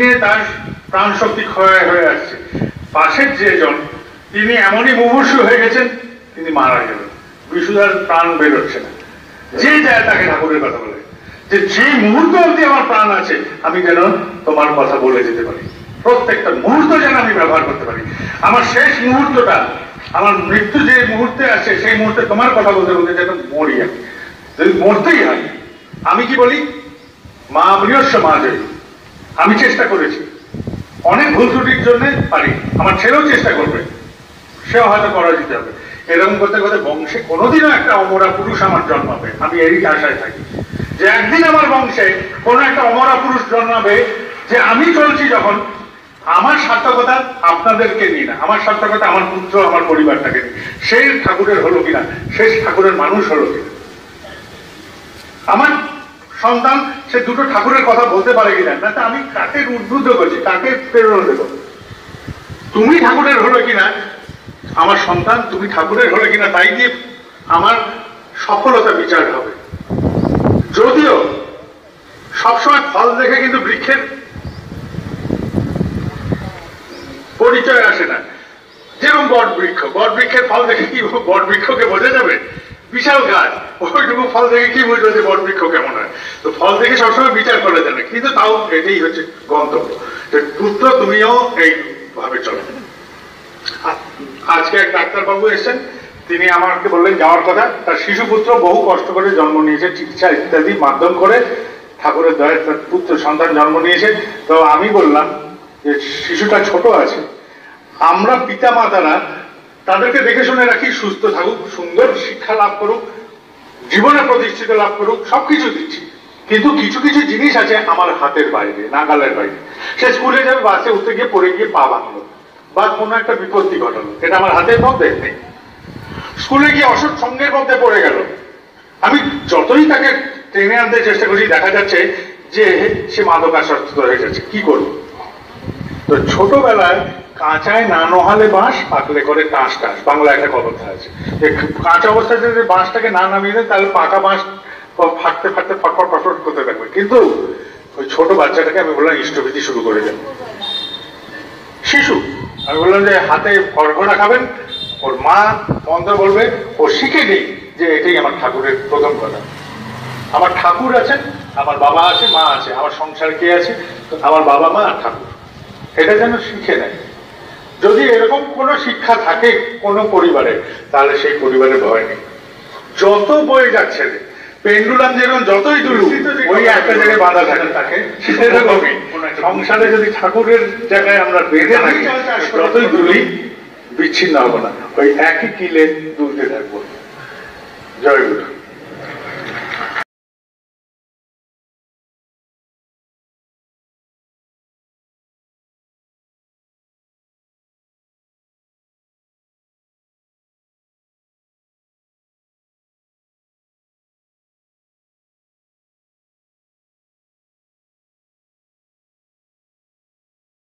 দিনে তার প্রাণ শক্তি ক্ষয় হয়ে আসছে। পাশের যেজন তিনি এমনই মুমূর্ষু হয়ে গেছেন, তিনি মারা গেলেন, বিশুদার প্রাণ বেরোচ্ছে না। যে যায় তাকে ঠাকুরের কথা বলে, যে মুহূর্ত অবধি আমার প্রাণ আছে আমি যেন তোমার কথা বলে যেতে পারি, প্রত্যেকটা মুহূর্ত যেন আমি ব্যবহার করতে পারি। আমার শেষ মুহূর্তটা, আমার মৃত্যু যে মুহূর্তে আছে সেই মুহূর্তে তোমার কথা বলতে বলতে যেন মরি। আমি যদি মরতেই হয়, আমি কি বলি, মা বৃহস্য মা জয়ী। আমি চেষ্টা করেছি, অনেক ভুল ত্রুটির জন্য পারি, আমার ছেলেও চেষ্টা করবে, সেও হয়তো পরাজিত হবে। এরকম করতে করতে বংশে কোনোদিনও একটা অমরা পুরুষ আমার জন্মাবে, আমি এই আশায় থাকি যে একদিন আমার বংশে কোনো একটা অমরা পুরুষ জন্মাবে, যে আমি চলছি যখন, আমার সার্থকতা আপনাদেরকে নিয়ে না, আমার সার্থকতা আমার পুত্র আমার পরিবারটাকে নিয়ে। সেই ঠাকুরের হলো কিনা, শেষ ঠাকুরের মানুষ হলো কিনা, আমার সন্তান সে দুটো ঠাকুরের কথা বলতে পারে কিনা, না আমি কাকে উদ্বুদ্ধ করছি, কাকে প্রেরণা দেব, তুমি ঠাকুরের হলো কিনা, আমার সন্তান তুমি ঠাকুরের হলো কিনা, তাই দিয়ে আমার সফলতা বিচার হবে। যদিও সবসময় ফল দেখে কিন্তু বৃক্ষের পরিচয় আসে না। যেরকম বট বৃক্ষের ফল দেখে কি বট বৃক্ষকে বোঝা যাবে? বিশাল গাছ, ওইটুকু ফল দেখে কি বুঝবে যে বট বৃক্ষ কেমন হয়? তো ফল দেখে সবসময় বিচার করা যায় না, কিন্তু তাও এটাই হচ্ছে গন্তব্য। পুত্র তুমিও এইভাবে চলো। আজকে এক ডাক্তারবাবু এসেছেন, তিনি আমাকে বললেন যাওয়ার কথা, তার শিশুপুত্র বহু কষ্ট করে জন্ম নিয়েছে, চিকিৎসা ইত্যাদি মাধ্যম করে ঠাকুরের দয়ায় তার পুত্র সন্তান জন্ম নিয়েছে। তো আমি বললাম যে শিশুটা ছোট আছে, আমরা পিতা মাতারা তাদেরকে দেখে শুনে রাখি, সুস্থ থাকুক, সুন্দর শিক্ষা লাভ করুক, জীবনে প্রতিষ্ঠিত লাভ করুক, সবকিছু দিচ্ছি, কিন্তু কিছু কিছু জিনিস আছে আমার হাতের বাইরে, নাগালের বাইরে। সে স্কুলে যাবে, বাসে উঠতে গিয়ে পড়ে গিয়ে পা ভাঙলো বা কোনো একটা বিপত্তি ঘটালো, এটা আমার হাতের মধ্যে নেই। স্কুলে গিয়ে অসৎ সঙ্গের মধ্যে পড়ে গেল, আমি যতই তাকে টেনে আনতে চেষ্টা করছি দেখা যাচ্ছে যে সে মাদকাসক্ত হয়ে যাচ্ছে, কি করবো? তো ছোটবেলায় কাঁচায় না নোহালে বাঁশ, পাকলে করে টাঁস টাঁস, বাংলা একটা কথা আছে। কাঁচা অবস্থায় যদি বাঁশটাকে না নামিয়ে দেয় তাহলে পাকা বাঁশ ফাটতে ফাটতে ফটফট ফটফট করতে থাকবে। কিন্তু ওই ছোট বাচ্চাটাকে আমি বললাম ইষ্টভীতি শুরু করে দেন, শিশু, আমি বললাম যে হাতে গড়গড়া খাবেন, ওর মা মন্ত্র বলবে, ও শিখে নেই যে এটাই আমার ঠাকুরের প্রথম কথা। আমার ঠাকুর আছেন, আমার বাবা আছে, মা আছে, আমার সংসারে কে আছে, আমার বাবা মা আর ঠাকুর, এটা যেন শিখে নেয়। যদি এরকম কোনো শিক্ষা থাকে কোনো পরিবারে, তাহলে সেই পরিবারে ভয় নেই। যত বয়ে যাচ্ছে পেন্ডুলাম যেরকম যতই দুলুক ওই একটা জায়গায় বাঁধা থাকে, তাকে সেরকমই সংসারে যদি ঠাকুরের জায়গায় আমরা বেঁধে থাকি, যতই দুলি বিচ্ছিন্ন হবো না, ওই একই কিলে দুলতে থাকবো। জয় গুরু।